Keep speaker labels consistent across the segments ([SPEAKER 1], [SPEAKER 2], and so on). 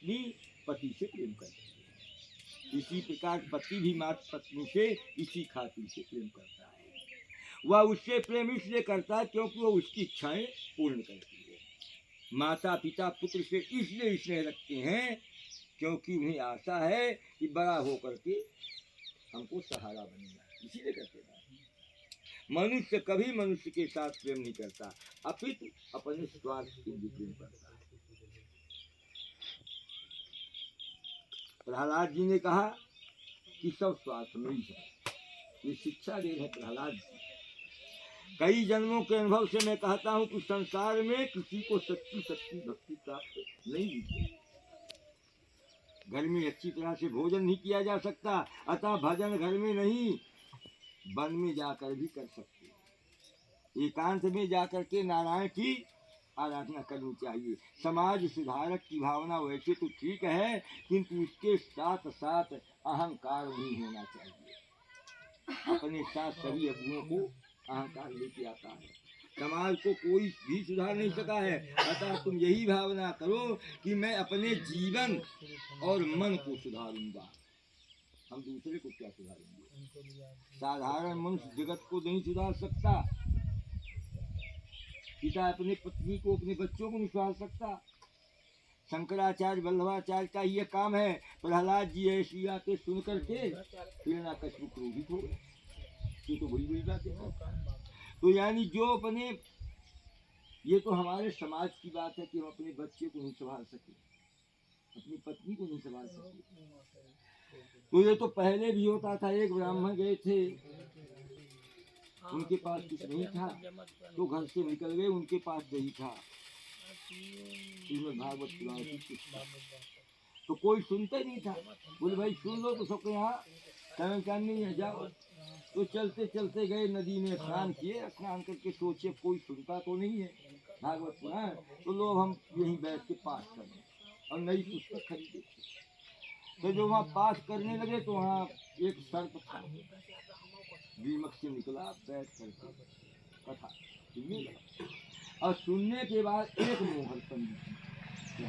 [SPEAKER 1] पत्नी पति से प्रेम करती है, इसी प्रकार पति भी माता पत्नी से इसी खातिर से प्रेम करता है। वह उससे प्रेम इसलिए करता है क्योंकि वह उसकी इच्छाएं पूर्ण करती है। माता पिता पुत्र से इसलिए स्नेह रखते हैं क्योंकि उन्हें आशा है कि बड़ा होकर के हमको सहारा बनेगा, इसीलिए करते हैं। मनुष्य कभी मनुष्य के साथ प्रेम नहीं करता, अपितु अपने स्वार्थ के लिए प्रेम करता है। प्रहलाद जी ने कहा कि सब स्वार्थ में ही है। ये शिक्षा दे रहे प्रहलाद जी। कई जन्मों के अनुभव से मैं कहता हूँ कि संसार में किसी को सच्ची सच्ची भक्ति प्राप्त नहीं हुई। घर में अच्छी तरह से भोजन नहीं किया जा सकता, अतः भजन घर में नहीं वन में जाकर भी कर सकते। एकांत में जाकर के नारायण की आराधना करनी चाहिए। समाज सुधारक की भावना वैसे तो ठीक है, किंतु इसके साथ साथ अहंकार नहीं होना चाहिए। अपने साथ सभी अगुओं को अहंकार लेके आता है। समाज को कोई भी सुधार नहीं सका है, अतः तुम यही भावना करो कि मैं अपने जीवन और मन को सुधारूंगा। हम दूसरे को क्या सुधारेंगे? साधारण मनुष्य जगत को नहीं सुधार सकता। पिता अपने पत्नी को, अपने बच्चों को नहीं सुधार सकता। शंकराचार्य वल्लभाचार्य का ये काम है। प्रहलाद जी ऐसी बातें सुन करके हिरण्याकश्यप क्रोधित हो गए। ये तो बड़ी बड़ी बातें हैं। तो यानी जो अपने, ये तो हमारे समाज की बात है कि हम अपने बच्चे को नहीं संभाल सके, अपनी पत्नी को नहीं संभाल सके। तो ये तो पहले भी होता था। एक ब्राह्मण गए थे, उनके पास कुछ नहीं था, तो घर से निकल गए, उनके पास दही था। इसमें भागवत पुराण की पुस्तक, तो कोई सुनता ही नहीं था। बोले भाई सुन लो, तो सबके यहाँ शरण करने है, जाओ। तो चलते चलते गए, नदी में स्नान किए, स्नान करके सोचे कोई सुनता तो नहीं है भागवत पुराण, तो लोग हम यहीं बैठ के पाठ करें, और नई पुस्तक खरीदे। तो जो वहाँ पाठ करने लगे तो वहाँ एक सर्प था, दीमक से निकला, बैठ करके कथा सुनने लगा। और सुनने के बाद एक मोहर पंडित जी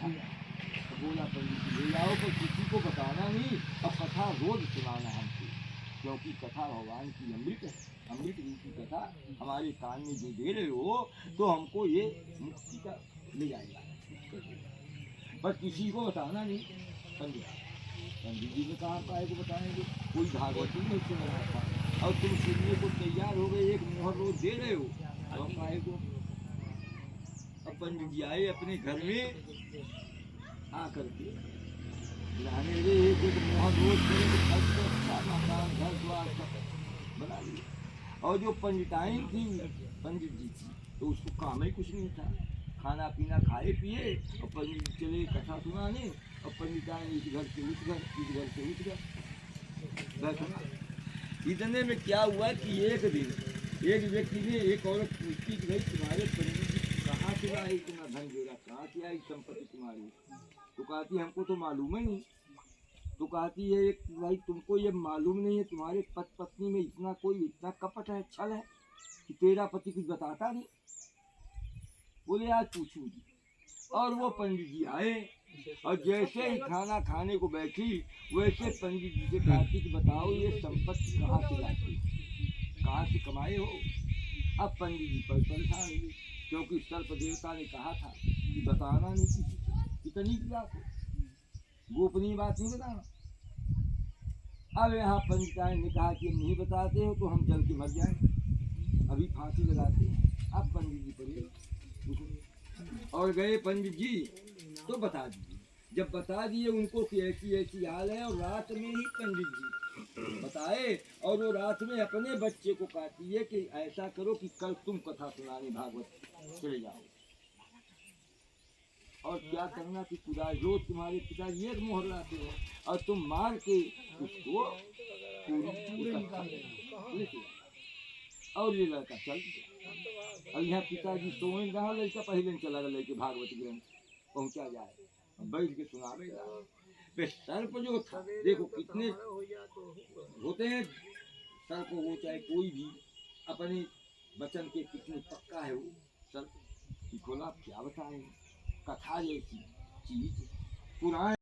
[SPEAKER 1] बोला, पंडित जी ले जाओ, पर किसी को बताना नहीं, और कथा रोज सुनाना हमको, क्योंकि कथा भगवान की अमृत है, अमृत रूपी कथा हमारे कान में जो दे रहे हो, तो हमको ये मुक्ति का ले जाएगा, पर किसी को बताना नहीं। पंडित जी ने कहा पाए को बताएंगे, कोई भागवती नहीं सुन रहा था, और तुम सुनने को तैयार हो गए, एक मोहर रोज दे रहे हो, तो पाए को। अब पंडित जी आए अपने घर में आकर के रहने लगे, एक मोहर रोज घर द्वार बना लिया। और जो पंडिताइन थी, पंडित जी थी, तो उसको काम ही कुछ नहीं था, खाना पीना खाए पिए, और पंडित चले कथा सुनाने, और पंडिताइन इस घर से उस घर, इस घर से उस घर बैठना। इतने में क्या हुआ कि एक दिन एक व्यक्ति ने एक औरत पूछती कि भाई तुम्हारे पंडित जी कहाँ से आए, इतना धन जोड़ा कहाँ से आई संपत्ति तुम्हारी? तो कहती हमको तो मालूम ही नहीं। तो कहती है भाई तुमको ये मालूम नहीं है तुम्हारे पति पत्नी में इतना कोई इतना कपट है, छल है कि तेरा पति कुछ बताता नहीं? बोले आज पूछूंगी। और वो पंडित जी आए, और जैसे ही खाना खाने को बैठी, वैसे पंडित जी से कहती कि बताओ ये संपत्ति कहाँ से लाती, कहाँ से कमाए हो? अब पंडित जी पर परेशान हुए, क्योंकि सर्प देवता ने कहा था कि बताना नहीं किसी को, कितनी की बात है, गोपनीय बात नहीं बताना। अब यहाँ पंडिताइन ने कहा कि नहीं बताते हो तो हम जल के मर जाएंगे, अभी फांसी लगाते हैं। अब पंडित जी पर और गए पंडित जी, तो बता दिए। जब बता दिए उनको कि ऐसी ऐसी हाल है, और रात में ही पंडित जी बताए, और वो रात में अपने बच्चे को कहती है कि ऐसा करो कि कल तुम कथा सुनाने भागवत चले जाओ, और क्या करना कि खुदा जो तुम्हारे पिता एक मोहर लाते हो, और तुम मार के उसको और ये लड़का चल गया। और यहाँ पिताजी सोए रहा, लड़का पहले चला गया, लेके भागवत ग्रंथ पहुंचा जाए, बैठ के सुनावेगा। वे सर्प जो था, देखो कितने होते हैं सर्प, हो चाहे कोई भी, अपने वचन के कितने पक्का है वो सर्प। बोला क्या बताएं, कथा जैसी चीज पुराण